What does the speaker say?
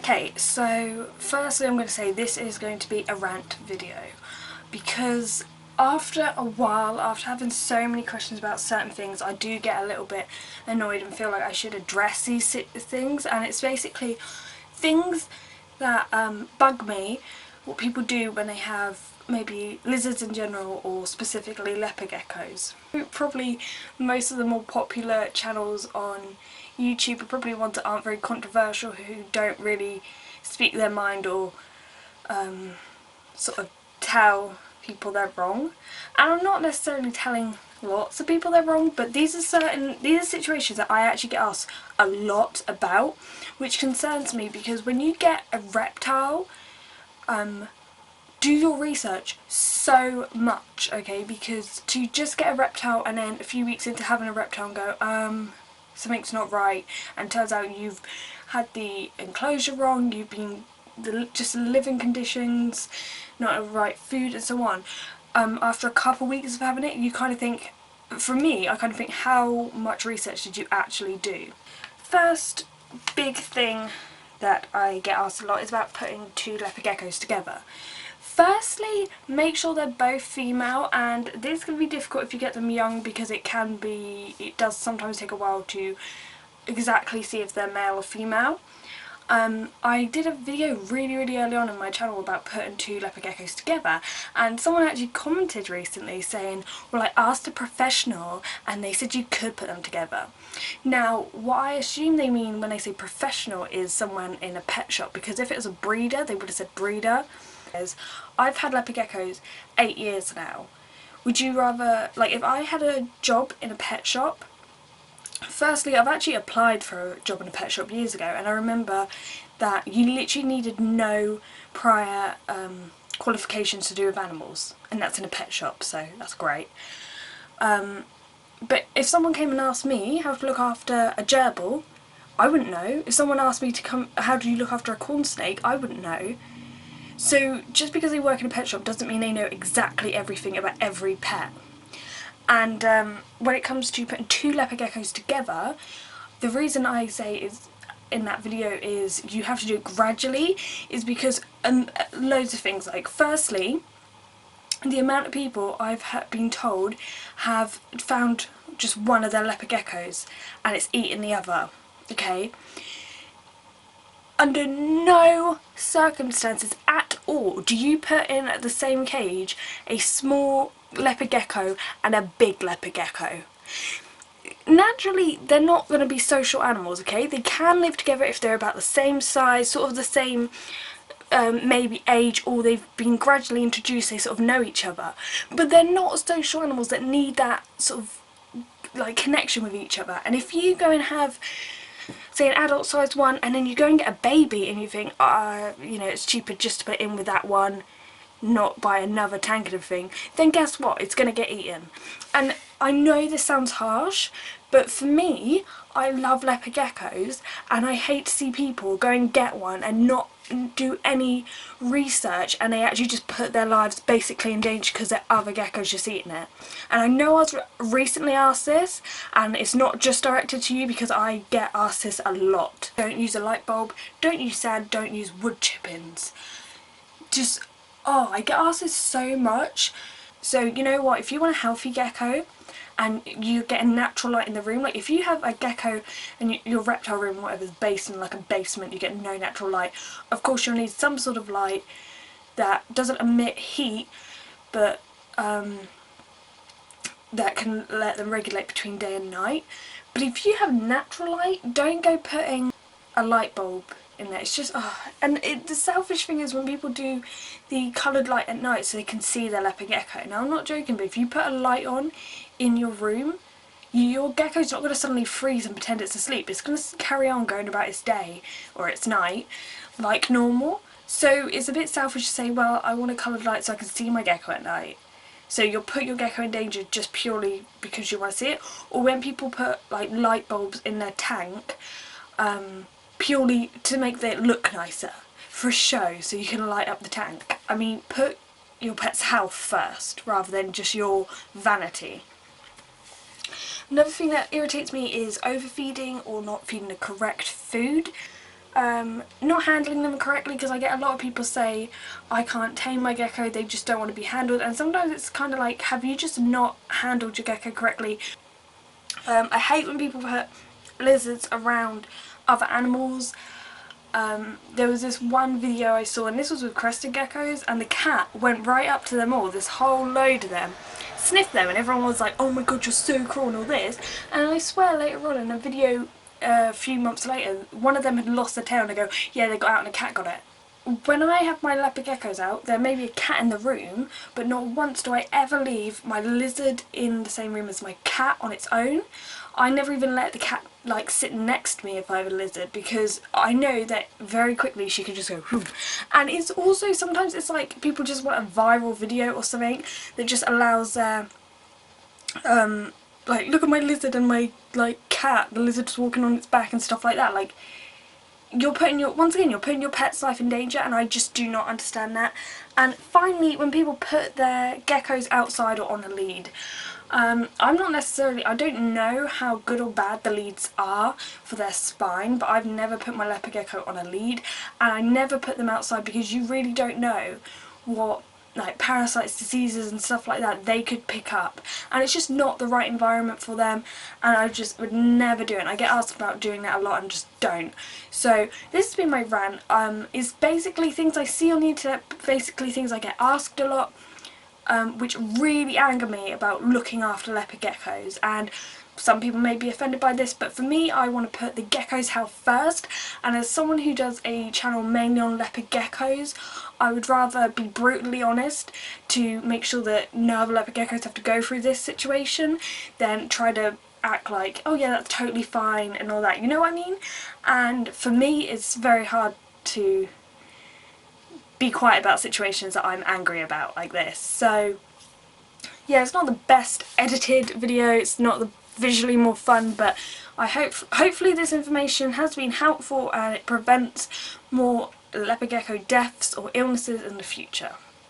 Okay, so firstly I'm going to say this is going to be a rant video because after a while, after having so many questions about certain things, I do get a little bit annoyed and feel like I should address these things, and it's basically things that bug me, what people do when they have maybe lizards in general or specifically leopard geckos. Probably most of the more popular channels on YouTube are probably ones that aren't very controversial, who don't really speak their mind or sort of tell people they're wrong. And I'm not necessarily telling lots of people they're wrong, but these are situations that I actually get asked a lot about, which concerns me, because when you get a reptile, do your research so much, okay? Because to just get a reptile and then a few weeks into having a reptile and go, something's not right, and turns out you've had the enclosure wrong, you've been just living conditions, not the right food and so on. After a couple of weeks of having it, you kind of think, for me, I kind of think, how much research did you actually do? First big thing that I get asked a lot is about putting two leopard geckos together. Firstly, make sure they're both female, and this can be difficult if you get them young, because it does sometimes take a while to exactly see if they're male or female. I did a video really early on in my channel about putting two leopard geckos together, and someone actually commented recently saying, well, I asked a professional and they said you could put them together. Now, what I assume they mean when they say professional is someone in a pet shop, because if it was a breeder, they would have said breeder. I've had leopard geckos 8 years now. Would you rather, like, if I had a job in a pet shop, firstly, I've actually applied for a job in a pet shop years ago, and I remember that you literally needed no prior qualifications to do with animals, and that's in a pet shop, so that's great. But if someone came and asked me how to look after a gerbil, I wouldn't know. If someone asked me how do you look after a corn snake, I wouldn't know. So just because they work in a pet shop doesn't mean they know exactly everything about every pet. And when it comes to putting two leopard geckos together, the reason I say is in that video is you have to do it gradually, is because loads of things. Like, firstly, the amount of people I've been told have found just one of their leopard geckos and it's eaten the other, okay? Under no circumstances at all do you put in the same cage a small leopard gecko and a big leopard gecko. Naturally, they're not going to be social animals, okay? They can live together if they're about the same size, sort of the same maybe age, or they've been gradually introduced, they sort of know each other. But they're not social animals that need that sort of like connection with each other. And if you go and have, say, an adult sized one, and then you go and get a baby and you think, you know, it's cheaper just to put in with that one, not buy another tank and everything, then guess what? It's going to get eaten. And I know this sounds harsh, but for me, I love leopard geckos, and I hate to see people go and get one and not do any research, and they actually just put their lives basically in danger because their other gecko's just eating it. And I know I was recently asked this, and it's not just directed to you, because I get asked this a lot. Don't use a light bulb, don't use sand, don't use wood chippings. Just, oh, I get asked this so much. So you know what, if you want a healthy gecko and you get a natural light in the room, like if you have a gecko and your reptile room, whatever, is based in like a basement, you get no natural light, of course you'll need some sort of light that doesn't emit heat, but that can let them regulate between day and night. But if you have natural light, don't go putting a light bulb in there. It's just, and the selfish thing is when people do the coloured light at night so they can see their leopard gecko. Now, I'm not joking, but if you put a light on in your room, your gecko's not going to suddenly freeze and pretend it's asleep. It's going to carry on going about its day or its night like normal. So it's a bit selfish to say, well, I want a coloured light so I can see my gecko at night. So you'll put your gecko in danger just purely because you want to see it. Or when people put like light bulbs in their tank, purely to make it look nicer, for a show, so you can light up the tank. I mean, put your pet's health first rather than just your vanity. Another thing that irritates me is overfeeding or not feeding the correct food. not handling them correctly, because I get a lot of people say I can't tame my gecko, they just don't want to be handled, and sometimes it's kind of like, have you just not handled your gecko correctly? I hate when people put lizards around other animals. There was this one video I saw, and this was with crested geckos, and the cat went right up to them all, this whole load of them, sniffed them, and everyone was like, oh my god, you're so cruel and all this. And I swear later on in a video a few months later, one of them had lost their tail, and they go, yeah, they got out and a cat got it. When I have my leopard geckos out, there may be a cat in the room, but not once do I ever leave my lizard in the same room as my cat on its own. I never even let the cat like sit next to me if I have a lizard, because I know that very quickly she could just go whoop. And it's also, sometimes it's like people just want a viral video or something that just allows their like, look at my lizard and my like cat, the lizard's walking on its back and stuff like that. Like, you're putting your, once again, you're putting your pet's life in danger, and I just do not understand that. And finally, when people put their geckos outside or on a lead, I'm not necessarily, I don't know how good or bad the leads are for their spine, but I've never put my leopard gecko on a lead, and I never put them outside, because you really don't know what like parasites, diseases and stuff like that they could pick up, and it's just not the right environment for them, and I just would never do it. And I get asked about doing that a lot and just don't. So this has been my rant. Is basically things I see on the internet, basically things I get asked a lot, which really anger me about looking after leopard geckos. And some people may be offended by this, but for me, I want to put the gecko's health first, and as someone who does a channel mainly on leopard geckos, I would rather be brutally honest to make sure that no other leopard geckos have to go through this situation than try to act like, oh yeah, that's totally fine and all that, you know what I mean? And for me, it's very hard to be quiet about situations that I'm angry about like this. So yeah, it's not the best edited video, it's not the visually more fun, but I hopefully this information has been helpful and it prevents more leopard gecko deaths or illnesses in the future.